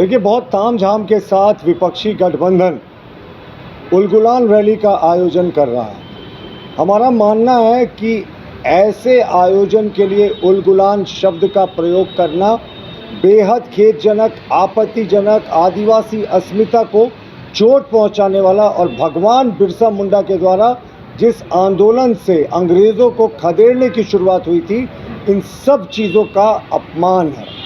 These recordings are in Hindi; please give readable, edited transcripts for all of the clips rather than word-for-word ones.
देखिए, बहुत तामझाम के साथ विपक्षी गठबंधन उलगुलान रैली का आयोजन कर रहा है। हमारा मानना है कि ऐसे आयोजन के लिए उलगुलान शब्द का प्रयोग करना बेहद खेदजनक, आपत्तिजनक, आदिवासी अस्मिता को चोट पहुंचाने वाला और भगवान बिरसा मुंडा के द्वारा जिस आंदोलन से अंग्रेज़ों को खदेड़ने की शुरुआत हुई थी, इन सब चीज़ों का अपमान है।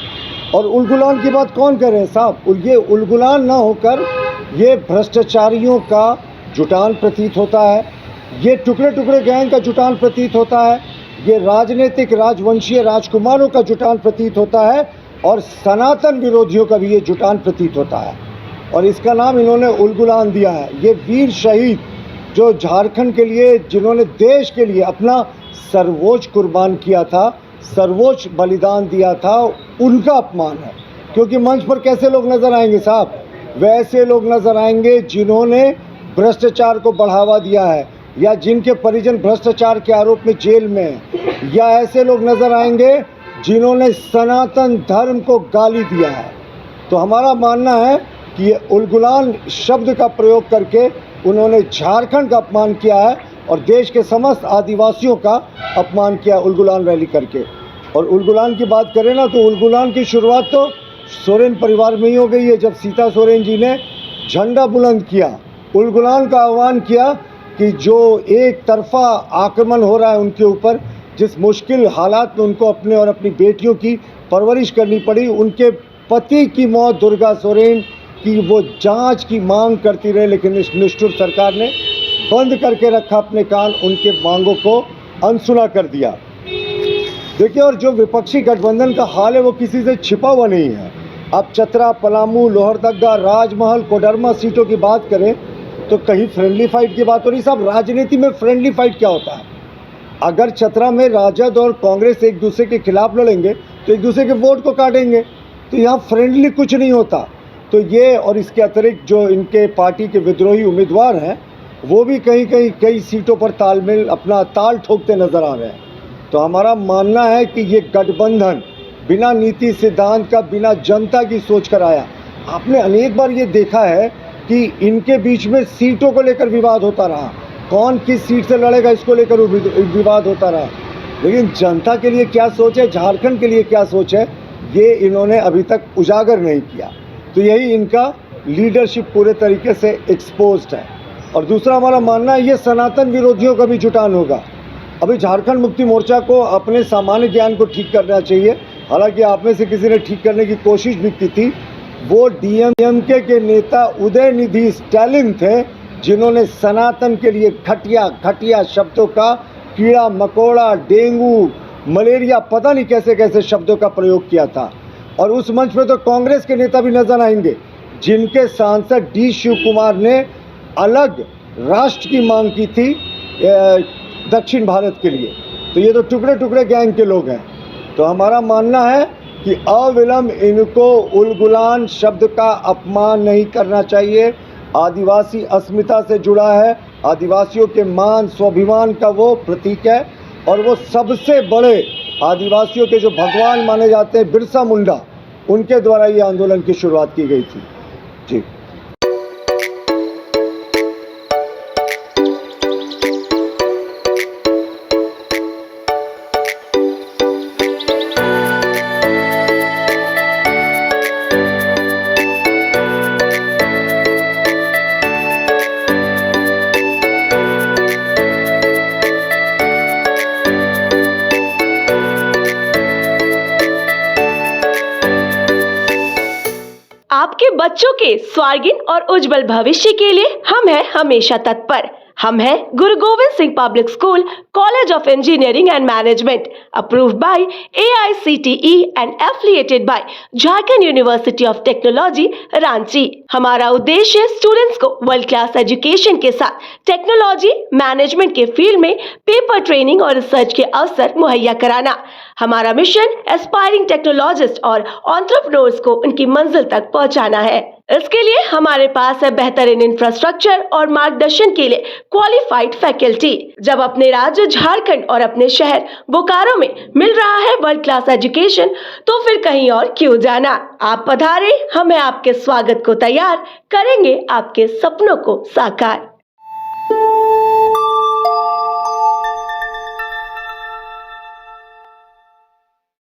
और उलगुलान की बात कौन कर रहे हैं साहब? ये उलगुलान ना होकर ये भ्रष्टाचारियों का जुटान प्रतीत होता है, ये टुकड़े टुकड़े गैंग का जुटान प्रतीत होता है, ये राजनीतिक राजवंशीय राजकुमारों का जुटान प्रतीत होता है और सनातन विरोधियों का भी ये जुटान प्रतीत होता है। और इसका नाम इन्होंने उलगुलान दिया है। ये वीर शहीद जो झारखंड के लिए, जिन्होंने देश के लिए अपना सर्वोच्च कुर्बान किया था, सर्वोच्च बलिदान दिया था, उनका अपमान है। क्योंकि मंच पर कैसे लोग नज़र आएंगे साहब? वैसे लोग नज़र आएंगे जिन्होंने भ्रष्टाचार को बढ़ावा दिया है या जिनके परिजन भ्रष्टाचार के आरोप में जेल में हैं, या ऐसे लोग नज़र आएंगे जिन्होंने सनातन धर्म को गाली दिया है। तो हमारा मानना है कि ये उलगुलान शब्द का प्रयोग करके उन्होंने झारखंड का अपमान किया है और देश के समस्त आदिवासियों का अपमान किया उलगुलान रैली करके। और उलगुलान की बात करें ना, तो उलगुलान की शुरुआत तो सोरेन परिवार में ही हो गई है। जब सीता सोरेन जी ने झंडा बुलंद किया, उलगुलान का आह्वान किया कि जो एक तरफा आक्रमण हो रहा है उनके ऊपर, जिस मुश्किल हालात में उनको अपने और अपनी बेटियों की परवरिश करनी पड़ी, उनके पति की मौत दुर्गा सोरेन की वो जांच की मांग करती रहे, लेकिन इस निष्ठुर सरकार ने बंद करके रखा अपने कान, उनके मांगों को अनसुना कर दिया। देखिए, और जो विपक्षी गठबंधन का हाल है वो किसी से छिपा हुआ नहीं है। आप चतरा, पलामू, लोहरदगा, राजमहल, कोडरमा सीटों की बात करें तो कहीं फ्रेंडली फाइट की बात हो रही। साहब, राजनीति में फ्रेंडली फाइट क्या होता है? अगर चतरा में राजद और कांग्रेस एक दूसरे के खिलाफ लड़ेंगे तो एक दूसरे के वोट को काटेंगे, तो यहाँ फ्रेंडली कुछ नहीं होता। तो ये और इसके अतिरिक्त जो इनके पार्टी के विद्रोही उम्मीदवार हैं वो भी कहीं कहीं कई सीटों पर तालमेल अपना ताल ठोकते नजर आ रहे हैं। तो हमारा मानना है कि ये गठबंधन बिना नीति सिद्धांत का, बिना जनता की सोच कर आया। आपने अनेक बार ये देखा है कि इनके बीच में सीटों को लेकर विवाद होता रहा, कौन किस सीट से लड़ेगा इसको लेकर विवाद होता रहा, लेकिन जनता के लिए क्या सोच है, झारखंड के लिए क्या सोच है, ये इन्होंने अभी तक उजागर नहीं किया। तो यही इनका लीडरशिप पूरे तरीके से एक्सपोज्ड है। और दूसरा हमारा मानना है ये सनातन विरोधियों का भी जुटान होगा। अभी झारखंड मुक्ति मोर्चा को अपने सामान्य ज्ञान को ठीक करना चाहिए। हालांकि आप में से किसी ने ठीक करने की कोशिश भी की थी। वो डीएमके के नेता उदयनिधि स्टालिन थे जिन्होंने सनातन के लिए घटिया घटिया शब्दों का, कीड़ा मकोड़ा, डेंगू, मलेरिया, पता नहीं कैसे कैसे शब्दों का प्रयोग किया था। और उस मंच पर तो कांग्रेस के नेता भी नजर आएंगे जिनके सांसद डी शिव कुमार ने अलग राष्ट्र की मांग की थी दक्षिण भारत के लिए। तो ये तो टुकड़े टुकड़े गैंग के लोग हैं। तो हमारा मानना है कि अविलंब इनको उलगुलान शब्द का अपमान नहीं करना चाहिए। आदिवासी अस्मिता से जुड़ा है, आदिवासियों के मान स्वाभिमान का वो प्रतीक है। और वो सबसे बड़े आदिवासियों के जो भगवान माने जाते हैं बिरसा मुंडा, उनके द्वारा ये आंदोलन की शुरुआत की गई थी। जी। आपके बच्चों के स्वार्गिन और उज्जवल भविष्य के लिए हम हैं हमेशा तत्पर। हम हैं Guru Gobind Singh public school, college of engineering and management, approved by AICTE and affiliated by Jharkhand university of technology Ranchi. हमारा उद्देश्य स्टूडेंट्स को वर्ल्ड क्लास एजुकेशन के साथ टेक्नोलॉजी मैनेजमेंट के फील्ड में पेपर ट्रेनिंग और रिसर्च के अवसर मुहैया कराना। हमारा मिशन एस्पायरिंग टेक्नोलॉजिस्ट और एंटरप्रेन्योर्स को उनकी मंजिल तक पहुंचाना है। इसके लिए हमारे पास है बेहतरीन इंफ्रास्ट्रक्चर और मार्गदर्शन के लिए क्वालिफाइड फैकल्टी। जब अपने राज्य झारखंड और अपने शहर बोकारो में मिल रहा है वर्ल्ड क्लास एजुकेशन, तो फिर कहीं और क्यों जाना। आप पधारे, हमें आपके स्वागत को तैयार करेंगे, आपके सपनों को साकार।